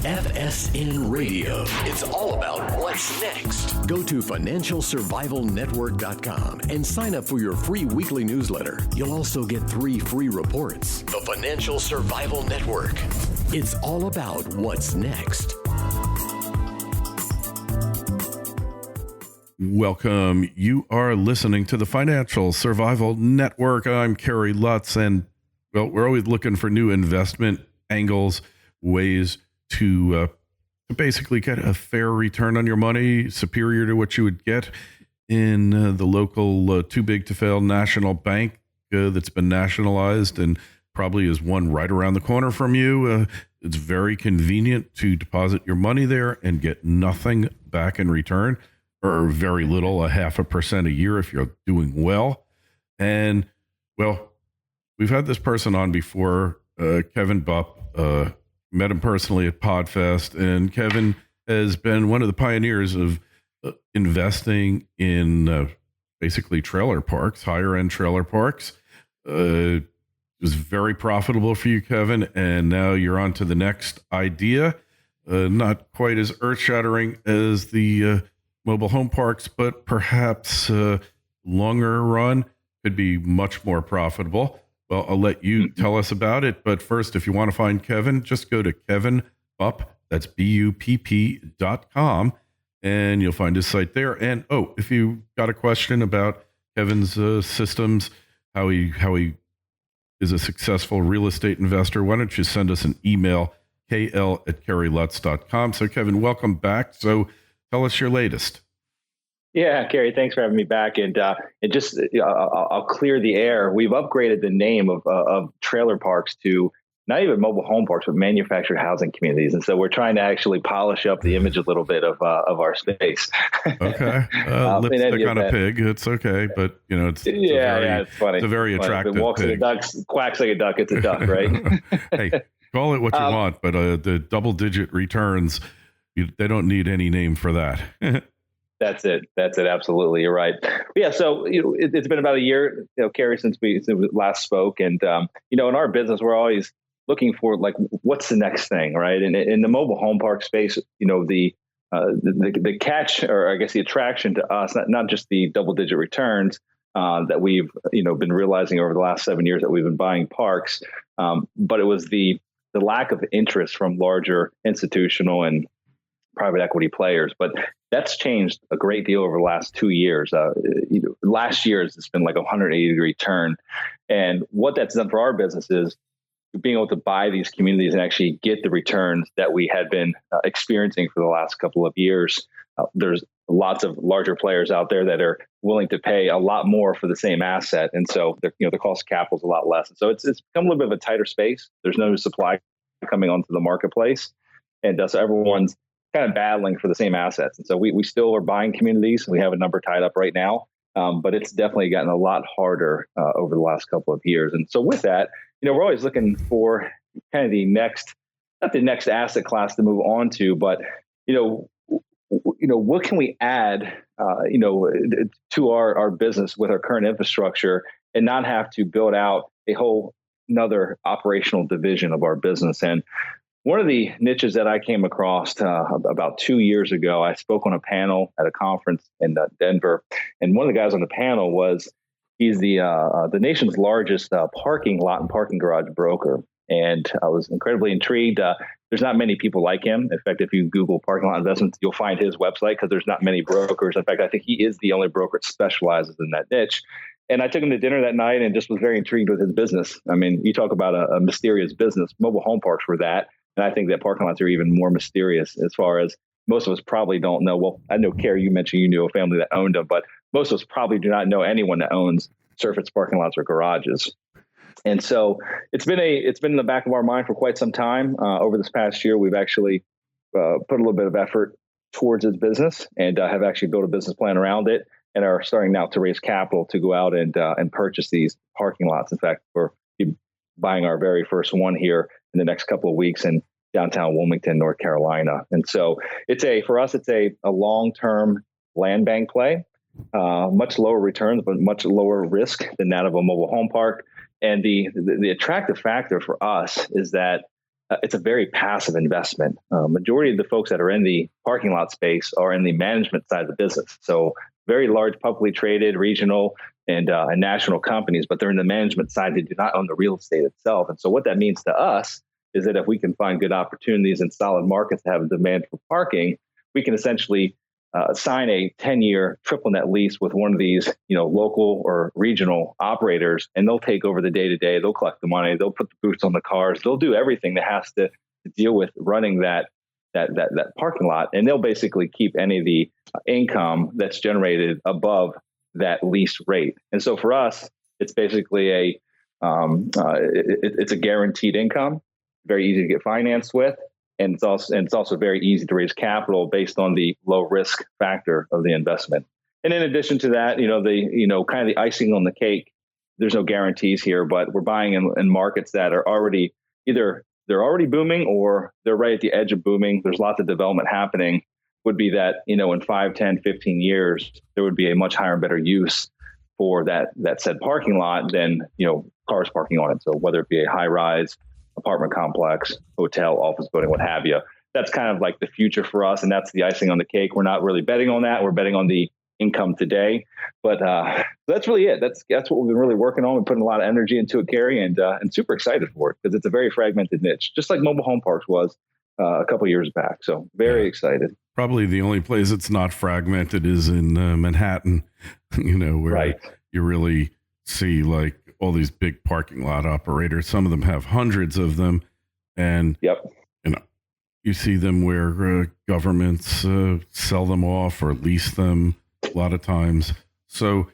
FSN Radio. It's all about what's next. Go to financialsurvivalnetwork.com and sign up for your free weekly newsletter. You'll also get 3 free reports. The Financial Survival Network. It's all about what's next. Welcome. You are listening to the Financial Survival Network. I'm Kerry Lutz, and well, we're always looking for new investment angles, ways to basically get a fair return on your money, superior to what you would get in the local too big to fail national bank that's been nationalized and probably is one right around the corner from you. It's very convenient to deposit your money there and get nothing back in return, or very little, 0.5% a year if you're doing well. And well, we've had this person on before, Kevin Bupp. Met him personally at PodFest, and Kevin has been one of the pioneers of investing in basically trailer parks, higher end trailer parks. It was very profitable for you, Kevin, and now you're on to the next idea. Not quite as earth shattering as the mobile home parks, but perhaps longer run could be much more profitable. Well, I'll let you tell us about it. But first, if you want to find Kevin, just go to Kevin Bupp, that's BUPP.com, and you'll find his site there. And if you got a question about Kevin's systems, how he is a successful real estate investor, why don't you send us an email, kl@kerrylutz.com. So Kevin, welcome back. So tell us your latest. Yeah, Kerry, thanks for having me back. And just I'll clear the air. We've upgraded the name of trailer parks to not even mobile home parks, but manufactured housing communities. And so we're trying to actually polish up the image a little bit of our space. Okay, lipstick on a pig. It's okay, but it's it's funny. It's a very attractive pig. Quacks like a duck. It's a duck, right? Hey, call it what you want, but the double-digit returns, they don't need any name for that. That's it. Absolutely. You're right. Yeah. So, it's been about a year, Kerry, since we last spoke. And, in our business, we're always looking for what's the next thing, right? And in the mobile home park space, the catch, or I guess the attraction to us, not just the double digit returns that we've, been realizing over the last 7 years that we've been buying parks. But it was the lack of interest from larger institutional and private equity players. But that's changed a great deal over the last 2 years. Last year, it's been like a 180-degree turn. And what that's done for our business is being able to buy these communities and actually get the returns that we had been experiencing for the last couple of years. There's lots of larger players out there that are willing to pay a lot more for the same asset. And so the cost of capital is a lot less. And so it's become a little bit of a tighter space. There's no supply coming onto the marketplace. And so everyone's kind of battling for the same assets. And so we still are buying communities. We have a number tied up right now, but it's definitely gotten a lot harder over the last couple of years. And so with that, we're always looking for kind of not the next asset class to move on to, but, what can we add, to our business with our current infrastructure and not have to build out a whole another operational division of our business. And one of the niches that I came across about 2 years ago, I spoke on a panel at a conference in Denver, and one of the guys on the panel he's the nation's largest parking lot and parking garage broker. And I was incredibly intrigued. There's not many people like him. In fact, if you Google parking lot investments, you'll find his website because there's not many brokers. In fact, I think he is the only broker that specializes in that niche. And I took him to dinner that night and just was very intrigued with his business. I mean, you talk about a mysterious business. Mobile home parks were that. And I think that parking lots are even more mysterious as far as most of us probably don't know. Well, I know, Kerry, you mentioned you knew a family that owned them, but most of us probably do not know anyone that owns surface parking lots or garages. And so it's been in the back of our mind for quite some time. Over this past year, we've actually put a little bit of effort towards this business and have actually built a business plan around it and are starting now to raise capital to go out and purchase these parking lots. In fact, we're buying our very first one here in the next couple of weeks in downtown Wilmington, North Carolina. And so for us, it's a long-term land bank play, much lower returns, but much lower risk than that of a mobile home park. And the attractive factor for us is that it's a very passive investment. Majority of the folks that are in the parking lot space are in the management side of the business. So very large publicly traded regional and national companies, but they're in the management side. They do not own the real estate itself. And so what that means to us is that if we can find good opportunities in solid markets that have a demand for parking, we can essentially sign a 10-year triple net lease with one of these, local or regional operators, and they'll take over the day-to-day. They'll collect the money. They'll put the boots on the cars. They'll do everything that has to deal with running that parking lot, and they'll basically keep any of the income that's generated above that lease rate. And so for us, it's basically it's a guaranteed income, very easy to get financed with. And it's also very easy to raise capital based on the low risk factor of the investment. And in addition to that, kind of the icing on the cake, there's no guarantees here, but we're buying in markets that are already either they're already booming or they're right at the edge of booming. There's lots of development happening. Would be that, in 5, 10, 15 years, there would be a much higher and better use for that said parking lot than, cars parking on it. So whether it be a high rise, apartment complex, hotel, office building, what have you. That's kind of like the future for us. And that's the icing on the cake. We're not really betting on that. We're betting on the income today. But that's really it. That's what we've been really working on. We're putting a lot of energy into it, Gary, and super excited for it because it's a very fragmented niche, just like mobile home parks was a couple of years back. So very excited. Probably the only place it's not fragmented is in Manhattan, where you really see like all these big parking lot operators. Some of them have hundreds of them. And, you see them where governments sell them off or lease them a lot of times. So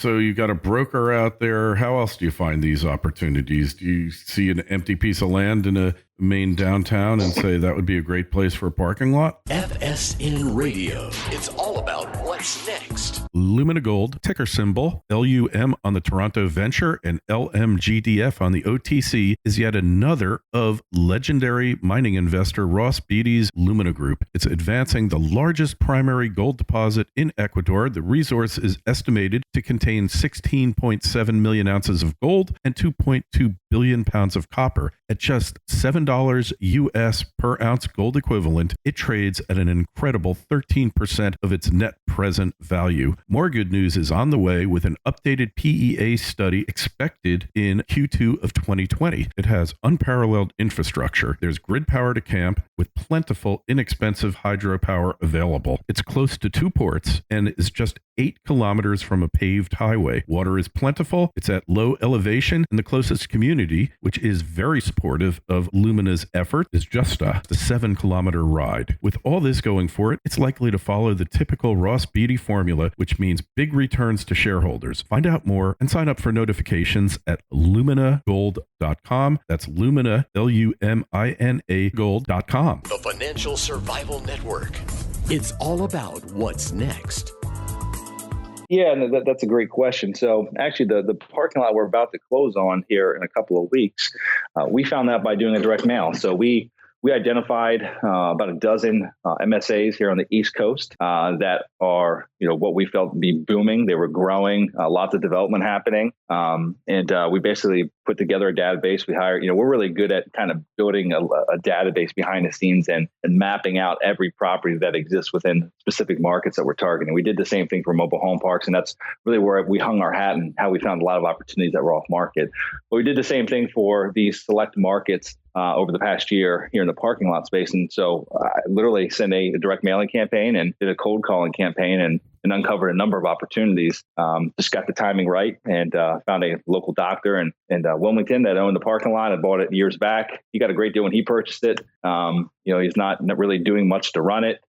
you got a broker out there. How else do you find these opportunities? Do you see an empty piece of land in a main downtown and say that would be a great place for a parking lot? FSN Radio. It's all about what's next. Lumina Gold, ticker symbol LUM on the Toronto Venture and LMGDF on the OTC, is yet another of legendary mining investor Ross Beatty's Lumina Group. It's advancing the largest primary gold deposit in Ecuador. The resource is estimated to contain 16.7 million ounces of gold and 2.2 billion pounds of copper. At just $7 US per ounce gold equivalent, it trades at an incredible 13% of its net present value. More good news is on the way with an updated PEA study expected in Q2 of 2020. It has unparalleled infrastructure. There's grid power to camp with plentiful, inexpensive hydropower available. It's close to 2 ports and is just 8 kilometers from a paved highway. Water is plentiful. It's at low elevation, and the closest community, which is very supportive of Lumina's effort, is just a 7-kilometer ride. With all this going for it, it's likely to follow the typical Ross Beatty formula, which means big returns to shareholders. Find out more and sign up for notifications at luminagold.com. That's Lumina, Lumina gold.com. The Financial Survival Network. It's all about what's next. Yeah, that's a great question. So actually, the parking lot we're about to close on here in a couple of weeks, we found that by doing a direct mail. So we identified about a dozen MSAs here on the East Coast that are, what we felt to be booming. They were growing, lots of development happening. And we basically put together a database. We hired, we're really good at kind of building a database behind the scenes and mapping out every property that exists within specific markets that we're targeting. We did the same thing for mobile home parks, and that's really where we hung our hat and how we found a lot of opportunities that were off market. But we did the same thing for these select markets over the past year here in the parking lot space. And so I literally sent a direct mailing campaign and did a cold calling campaign and uncovered a number of opportunities. Just got the timing right and found a local doctor in Wilmington that owned the parking lot. I bought it years back. He got a great deal when he purchased it. He's not really doing much to run it.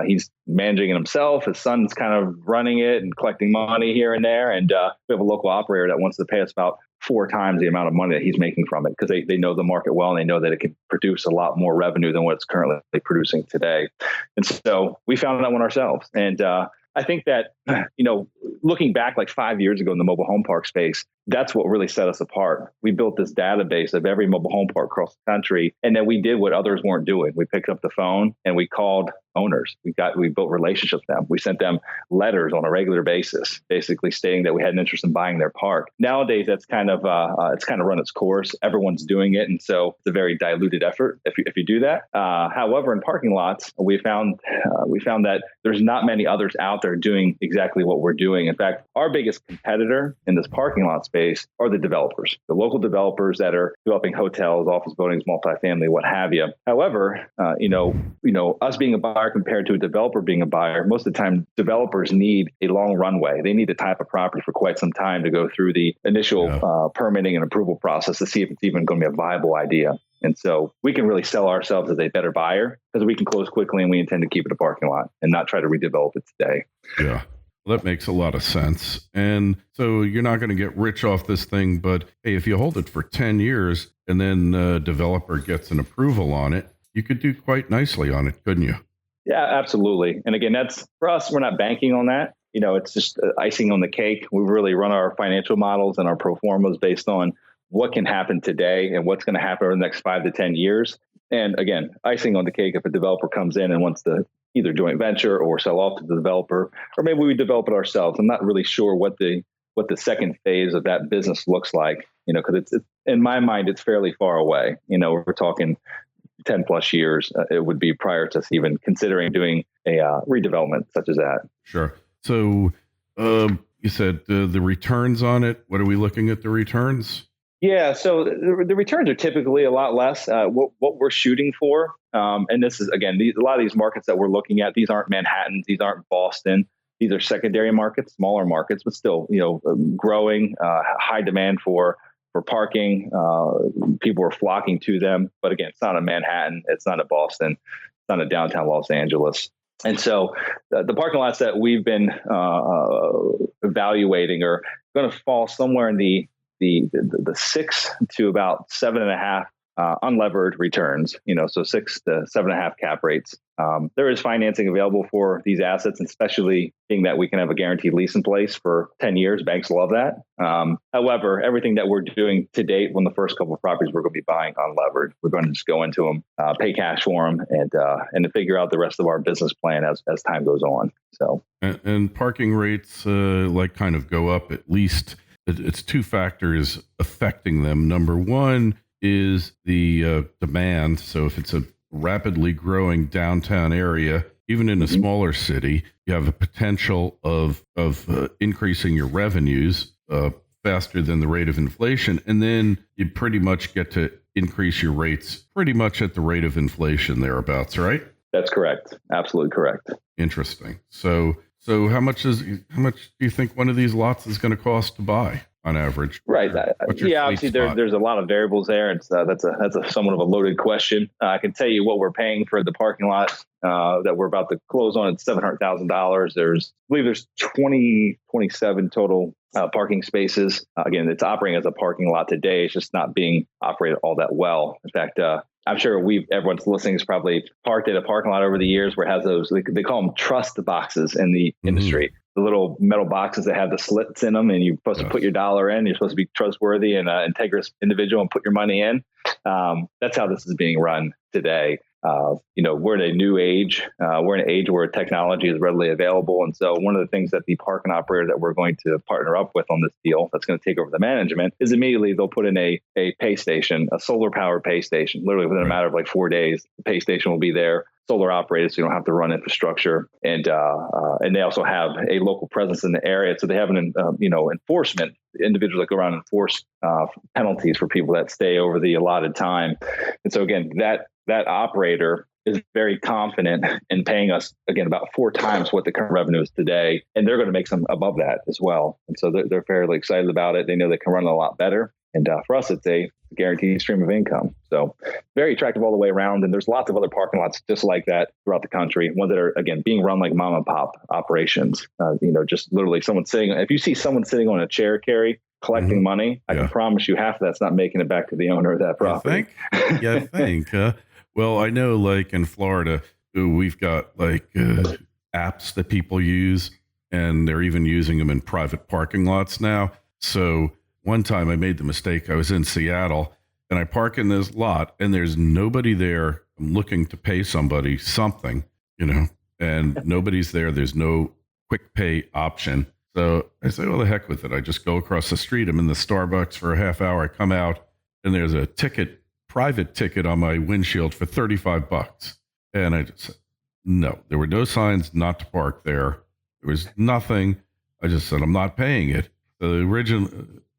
He's managing it himself. His son's kind of running it and collecting money here and there. And we have a local operator that wants to pay us about 4 times the amount of money that he's making from it because they know the market well and they know that it can produce a lot more revenue than what it's currently producing today. And so we found that one ourselves. And I think that looking back like 5 years ago in the mobile home park space, that's what really set us apart. We built this database of every mobile home park across the country, and then we did what others weren't doing. We picked up the phone and we called owners. We built relationships with them. We sent them letters on a regular basis, basically stating that we had an interest in buying their park. Nowadays, that's kind of run its course. Everyone's doing it, and so it's a very diluted effort if you do that. However, in parking lots, we found that there's not many others out there doing exactly what we're doing. In fact, our biggest competitor in this parking lot space are the developers, the local developers that are developing hotels, office buildings, multifamily, what have you. However, us being a buyer compared to a developer being a buyer, most of the time developers need a long runway. They need to tie up a property for quite some time to go through the initial permitting and approval process to see if it's even going to be a viable idea. And so we can really sell ourselves as a better buyer because we can close quickly and we intend to keep it a parking lot and not try to redevelop it today. Yeah. Well, that makes a lot of sense. And so you're not going to get rich off this thing, but hey, if you hold it for 10 years and then a developer gets an approval on it, you could do quite nicely on it, couldn't you? Yeah, absolutely. And again, that's for us, we're not banking on that. It's just icing on the cake. We really run our financial models and our pro formas based on what can happen today and what's going to happen over the next 5 to 10 years. And again, icing on the cake if a developer comes in and wants to either joint venture or sell off to the developer, or maybe we develop it ourselves. I'm not really sure what the second phase of that business looks like, because it's in my mind, it's fairly far away. We're talking 10 plus years. It would be prior to us even considering doing a redevelopment such as that. Sure. So you said the returns on it. What are we looking at the returns? Yeah, so the returns are typically a lot less. What we're shooting for, and this is, again, a lot of these markets that we're looking at, these aren't Manhattan, these aren't Boston. These are secondary markets, smaller markets, but still, growing, high demand for parking. People are flocking to them. But again, it's not a Manhattan, it's not a Boston, it's not a downtown Los Angeles. And so the parking lots that we've been evaluating are going to fall somewhere in the 6 to about 7.5 unlevered returns, so 6 to 7.5 cap rates. There is financing available for these assets, and especially being that we can have a guaranteed lease in place for 10 years. Banks love that. However, everything that we're doing to date on the first couple of properties we're going to be buying unlevered. We're going to just go into them, pay cash for them, and to figure out the rest of our business plan as time goes on. So and parking rates kind of go up at least. It's two factors affecting them. Number one is the demand. So if it's a rapidly growing downtown area, even in a smaller city, you have a potential of increasing your revenues faster than the rate of inflation. And then you pretty much get to increase your rates pretty much at the rate of inflation thereabouts, right? That's correct. Absolutely correct. Interesting. So how much do you think one of these lots is going to cost to buy on average? Right. Yeah. Obviously, there's a lot of variables there. It's that's a somewhat of a loaded question. I can tell you what we're paying for the parking lot that we're about to close on. It's $700,000. I believe there's 27 total parking spaces. Again, it's operating as a parking lot today. It's just not being operated all that well. In fact, I'm sure everyone's listening has probably parked at a parking lot over the years where it has those, they call them trust boxes in the industry. The little metal boxes that have the slits in them, and you're supposed to put your dollar in. You're supposed to be trustworthy and integrous individual and put your money in. That's how this is being run today. We're in a new age. We're in an age where technology is readily available. And so one of the things that the parking operator that we're going to partner up with on this deal that's going to take over the management is immediately they'll put in a pay station, a solar powered pay station. Literally within a matter of like 4 days, the pay station will be there, solar operated, so you don't have to run infrastructure. And they also have a local presence in the area. So they have an enforcement, individuals that go around and enforce penalties for people that stay over the allotted time. And so again, that operator is very confident in paying us, again, about 4 times what the current revenue is today. And they're going to make some above that as well. And so they're fairly excited about it. They know they can run it a lot better. And for us, it's a guaranteed stream of income. So very attractive all the way around. And there's lots of other parking lots just like that throughout the country, ones that are, again, being run like mom and pop operations. Just literally someone sitting. If you see someone sitting on a chair, Carrie, collecting money, I can promise you half of that's not making it back to the owner of that property. You think? Well, I know like in Florida, we've got like apps that people use. and they're even using them in private parking lots now. So one time I made the mistake. I was in Seattle and I park in this lot and there's nobody there. I'm looking to pay somebody something, and nobody's there. There's no quick pay option. So I say, well, the heck with it. I just go across the street. I'm in the Starbucks for a half hour. I come out and there's a private ticket on my windshield for $35. And I just said, no, there were no signs not to park there. There was nothing. I just said, I'm not paying it. The original,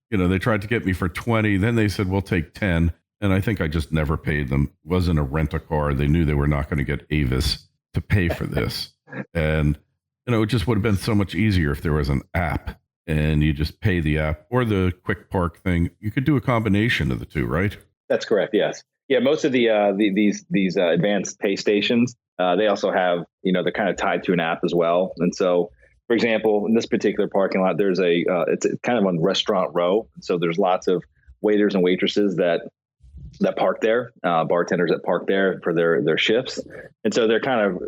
they tried to get me for 20. Then they said, we'll take 10. And I think I just never paid them. It wasn't a rent-a-car. They knew they were not going to get Avis to pay for this. And, it just would have been so much easier if there was an app and you just pay the app or the quick park thing. You could do a combination of the two, right? That's correct. Yes. Yeah. Most of these advanced pay stations, they also have, they're kind of tied to an app as well. And so, for example, in this particular parking lot, there's it's kind of on Restaurant Row. So there's lots of waiters and waitresses that park there, bartenders that park there for their shifts. And so they're kind of,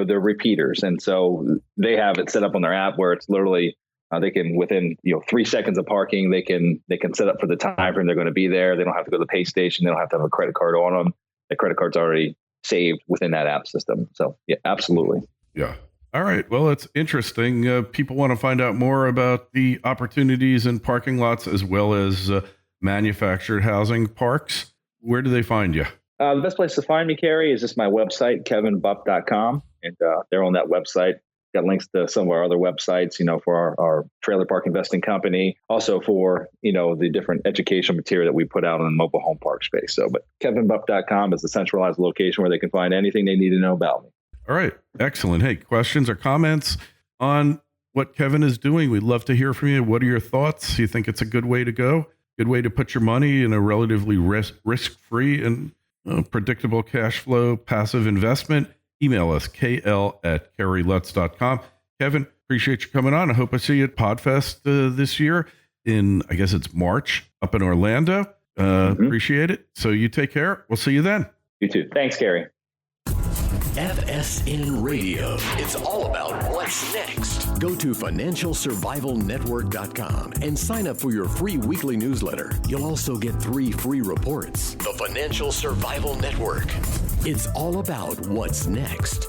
they're repeaters. And so they have it set up on their app where it's literally, they can within 3 seconds of parking, they can set up for the time frame they're going to be there. They don't have to go to the pay station. They don't have to have a credit card on them. The credit card's already saved within that app system. So yeah, absolutely. Yeah. All right. Well, it's interesting. People want to find out more about the opportunities in parking lots as well as manufactured housing parks. Where do they find you? The best place to find me, Kerry, is just my website, kevinbupp.com. And they're on that website. Got links to some of our other websites, for our trailer park investing company. Also for, the different educational material that we put out on the mobile home park space. So, but kevinbupp.com is the centralized location where they can find anything they need to know about me. All right. Excellent. Hey, questions or comments on what Kevin is doing? We'd love to hear from you. What are your thoughts? You think it's a good way to go? Good way to put your money in a relatively risk-free and predictable cash flow passive investment? Email us, kl@kerrylutz.com. Kevin, appreciate you coming on. I hope I see you at PodFest this year in, I guess it's March, up in Orlando. Appreciate it. So you take care. We'll see you then. You too. Thanks, Kerry. FSN Radio. It's all about what's next. Go to financialsurvivalnetwork.com and sign up for your free weekly newsletter. You'll also get 3 free reports. The Financial Survival Network. It's all about what's next.